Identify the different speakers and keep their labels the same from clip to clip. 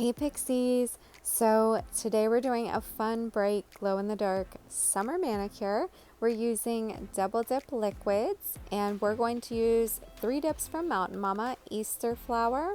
Speaker 1: Hey Pixies! So today we're doing a fun, bright, glow-in-the-dark summer manicure. We're using double dip liquids and we're going to use 3 dips from Momma, Easter flower,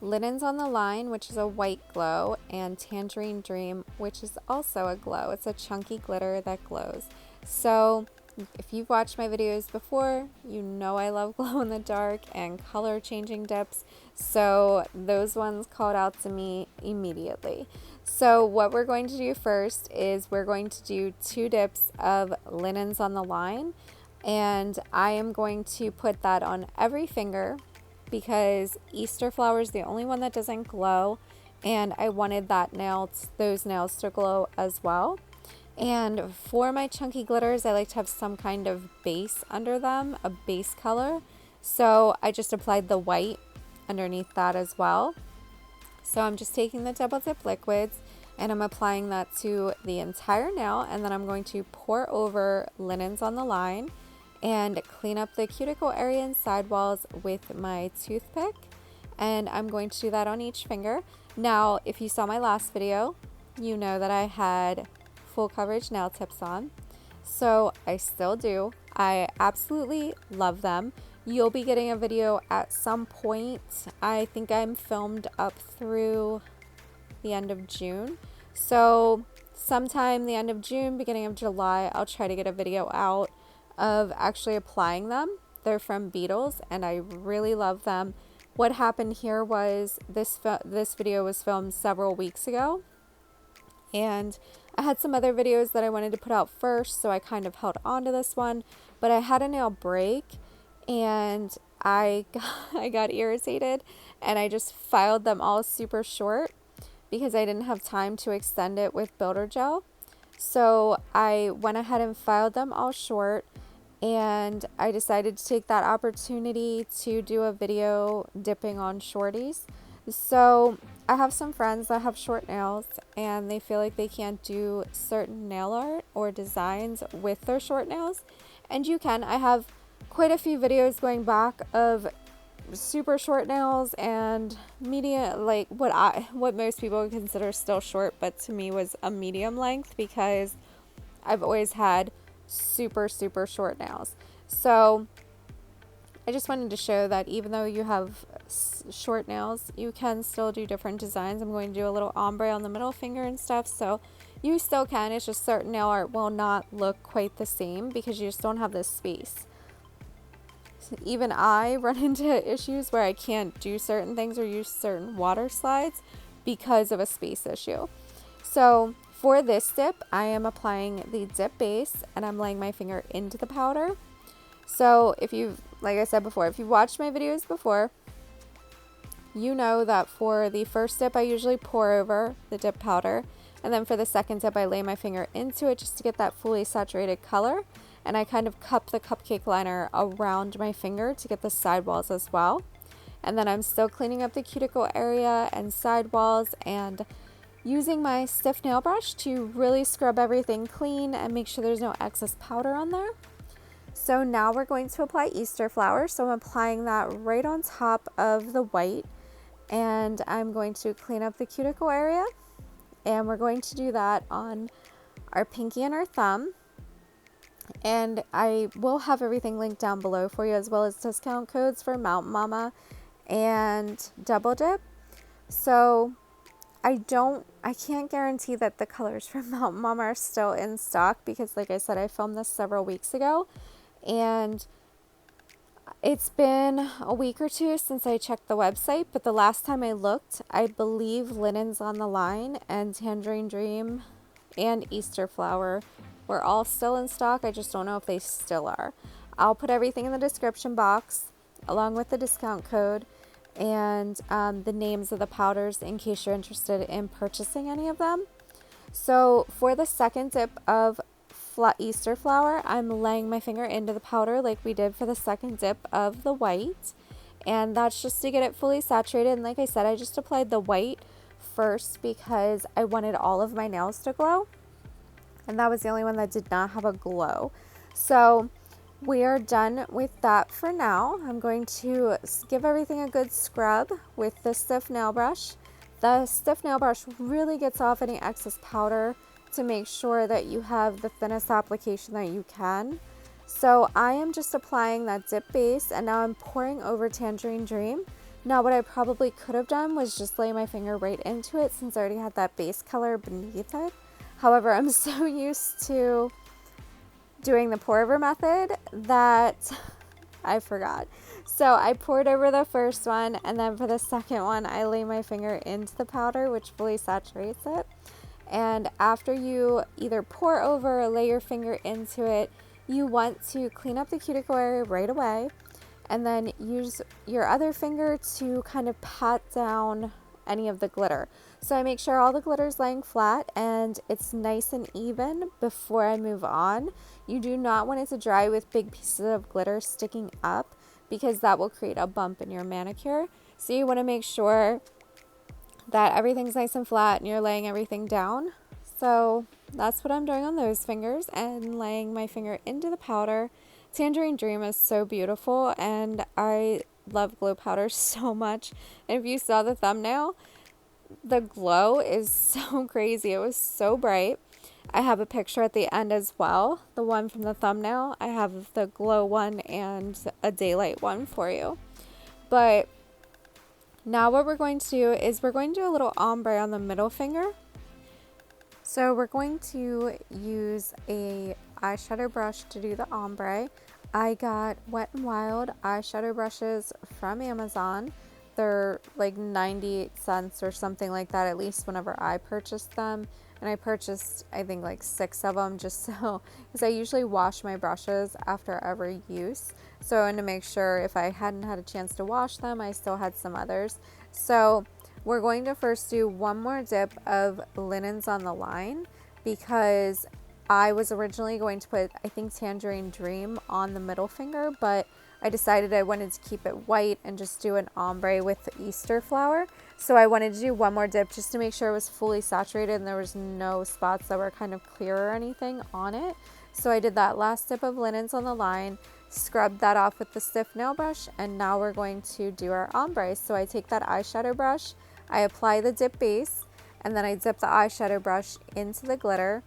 Speaker 1: Linens on the Line, which is a white glow, and Tangerine Dream, which is also a glow. It's a chunky glitter that glows. So if you've watched my videos before, you know I love glow in the dark and color changing dips. So those ones called out to me immediately. So what we're going to do first is we're going to do 2 dips of Linens on the Line, and I am going to put that on every finger because Easter flower is the only one that doesn't glow, and I wanted those nails to glow as well. And for my chunky glitters, I like to have some kind of base under them, a base color. So I just applied the white underneath that as well. So I'm just taking the double dip liquids and I'm applying that to the entire nail, and then I'm going to pour over Linens on the Line and clean up the cuticle area and sidewalls with my toothpick. And I'm going to do that on each finger. Now, if you saw my last video, you know that I had full coverage nail tips on. So I still do. I absolutely love them. You'll be getting a video at some point. I think I'm filmed up through the end of June. So sometime the end of June, beginning of July, I'll try to get a video out of actually applying them. They're from Beetles and I really love them. What happened here was this video was filmed several weeks ago, and I had some other videos that I wanted to put out first, so I kind of held on to this one, but I had a nail break and I got irritated and I just filed them all super short because I didn't have time to extend it with builder gel. So I went ahead and filed them all short, and I decided to take that opportunity to do a video dipping on Shorties. So I have some friends that have short nails and they feel like they can't do certain nail art or designs with their short nails, and you can. I have quite a few videos going back of super short nails and medium, like what most people would consider still short, but to me was a medium length because I've always had super short nails. So I just wanted to show that even though you have short nails, you can still do different designs. I'm going to do a little ombre on the middle finger and stuff, so you still can. It's just certain nail art will not look quite the same because you just don't have this space. Even I run into issues where I can't do certain things or use certain water slides because of a space issue. So for this dip, I am applying the dip base and I'm laying my finger into the powder. So if you've, like I said before, if you've watched my videos before, you know that for the first dip, I usually pour over the dip powder. And then for the second dip, I lay my finger into it just to get that fully saturated color. And I kind of cup the cupcake liner around my finger to get the sidewalls as well. And then I'm still cleaning up the cuticle area and sidewalls and using my stiff nail brush to really scrub everything clean and make sure there's no excess powder on there. So now we're going to apply Easter flower. So I'm applying that right on top of the white, and I'm going to clean up the cuticle area, and we're going to do that on our pinky and our thumb. And I will have everything linked down below for you, as well as discount codes for Momma and Double Dip. So I can't guarantee that the colors from Momma are still in stock because, like I said, I filmed this several weeks ago and it's been a week or two since I checked the website, but the last time I looked, I believe Linens on the Line and Tangerine Dream and Easter flower were all still in stock. I just don't know if they still are. I'll put everything in the description box along with the discount code and the names of the powders in case you're interested in purchasing any of them. So for the second dip of Easter flower, I'm laying my finger into the powder like we did for the second dip of the white, and that's just to get it fully saturated. And like I said, I just applied the white first because I wanted all of my nails to glow, and that was the only one that did not have a glow. So we are done with that for now. I'm going to give everything a good scrub with the stiff nail brush, The stiff nail brush really gets off any excess powder to make sure that you have the thinnest application that you can. So I am just applying that dip base, and now I'm pouring over Tangerine Dream. Now what I probably could have done was just lay my finger right into it since I already had that base color beneath it. However, I'm so used to doing the pour over method that I forgot. So I poured over the first one, and then for the second one, I lay my finger into the powder, which fully saturates it. And after you either pour over or lay your finger into it, you want to clean up the cuticle area right away, and then use your other finger to kind of pat down any of the glitter. So I make sure all the glitter is laying flat and it's nice and even before I move on. You do not want it to dry with big pieces of glitter sticking up, because that will create a bump in your manicure. So you want to make sure that everything's nice and flat and you're laying everything down. So that's what I'm doing on those fingers, and laying my finger into the powder. Tangerine Dream is so beautiful, and I love glow powder so much. And if you saw the thumbnail, the glow is so crazy. It was so bright. I have a picture at the end as well, the one from the thumbnail. I have the glow one and a daylight one for you. But now what we're going to do is we're going to do a little ombre on the middle finger. So we're going to use a eyeshadow brush to do the ombre. I got Wet n Wild eyeshadow brushes from Amazon. They're like 98 cents or something like that, at least whenever I purchased them. And I purchased, I think, like 6 of them just so, because I usually wash my brushes after every use. So I wanted to make sure if I hadn't had a chance to wash them, I still had some others. So we're going to first do one more dip of Linens on the Line, because I was originally going to put, I think, Tangerine Dream on the middle finger, but I decided I wanted to keep it white and just do an ombre with the Easter flower. So I wanted to do one more dip just to make sure it was fully saturated and there was no spots that were kind of clear or anything on it. So I did that last dip of Linens on the Line, scrubbed that off with the stiff nail brush, and now we're going to do our ombre. So I take that eyeshadow brush, I apply the dip base, and then I dip the eyeshadow brush into the glitter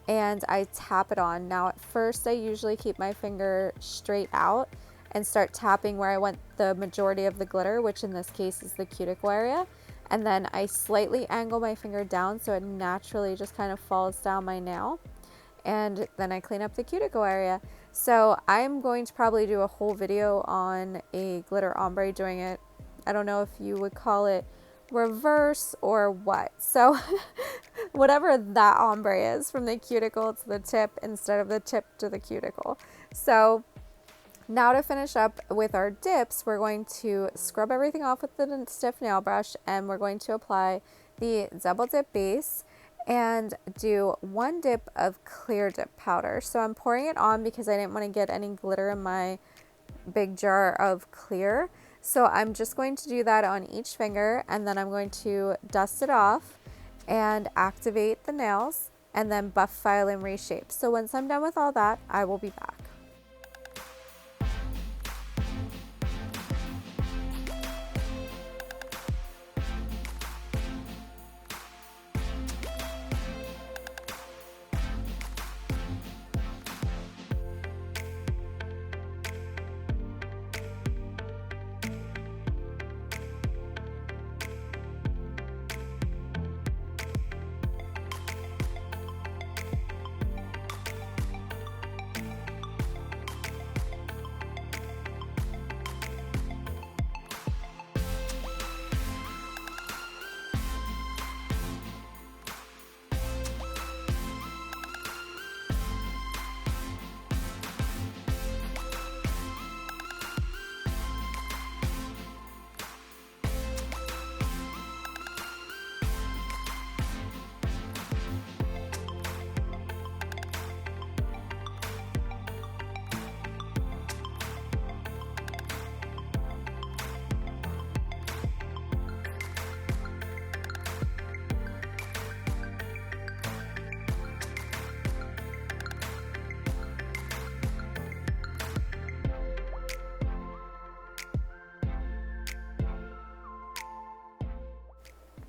Speaker 1: and I tap it on. Now at first I usually keep my finger straight out and start tapping where I want the majority of the glitter, which in this case is the cuticle area. And then I slightly angle my finger down so it naturally just kind of falls down my nail. And then I clean up the cuticle area. So I'm going to probably do a whole video on a glitter ombre doing it. I don't know if you would call it reverse or what. So whatever that ombre is, from the cuticle to the tip instead of the tip to the cuticle. So now to finish up with our dips, we're going to scrub everything off with the stiff nail brush, and we're going to apply the double dip base and do one dip of clear dip powder. So I'm pouring it on because I didn't want to get any glitter in my big jar of clear. So I'm just going to do that on each finger, and then I'm going to dust it off and activate the nails and then buff, file, and reshape. So once I'm done with all that, I will be back.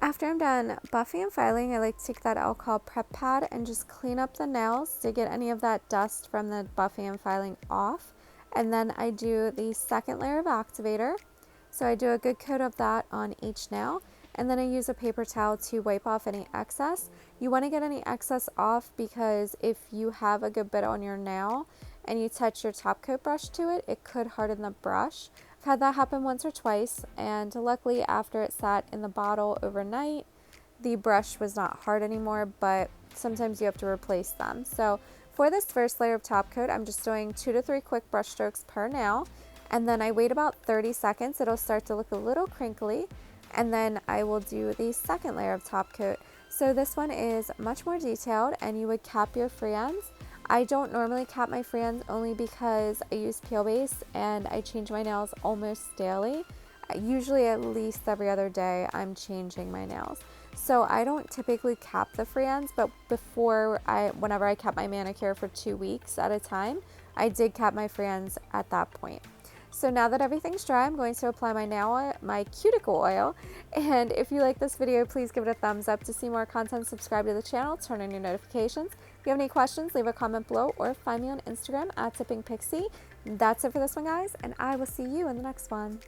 Speaker 1: After I'm done buffing and filing, I like to take that alcohol prep pad and just clean up the nails to get any of that dust from the buffing and filing off. And then I do the second layer of activator. So I do a good coat of that on each nail, and then I use a paper towel to wipe off any excess. You want to get any excess off because if you have a good bit on your nail and you touch your top coat brush to it, it could harden the brush. I've had that happen once or twice, and luckily after it sat in the bottle overnight, the brush was not hard anymore, but sometimes you have to replace them. So for this first layer of top coat, I'm just doing 2 to 3 quick brush strokes per nail, and then I wait about 30 seconds. It'll start to look a little crinkly, and then I will do the second layer of top coat. So this one is much more detailed, and you would cap your free ends. I don't normally cap my free ends only because I use peel base and I change my nails almost daily. Usually at least every other day I'm changing my nails. So I don't typically cap the free ends, but whenever I kept my manicure for 2 weeks at a time, I did cap my free ends at that point. So now that everything's dry, I'm going to apply my cuticle oil. And if you like this video, please give it a thumbs up. To see more content, subscribe to the channel, turn on your notifications. If you have any questions, leave a comment below or find me on Instagram at @tippingpixie. That's it for this one, guys, and I will see you in the next one.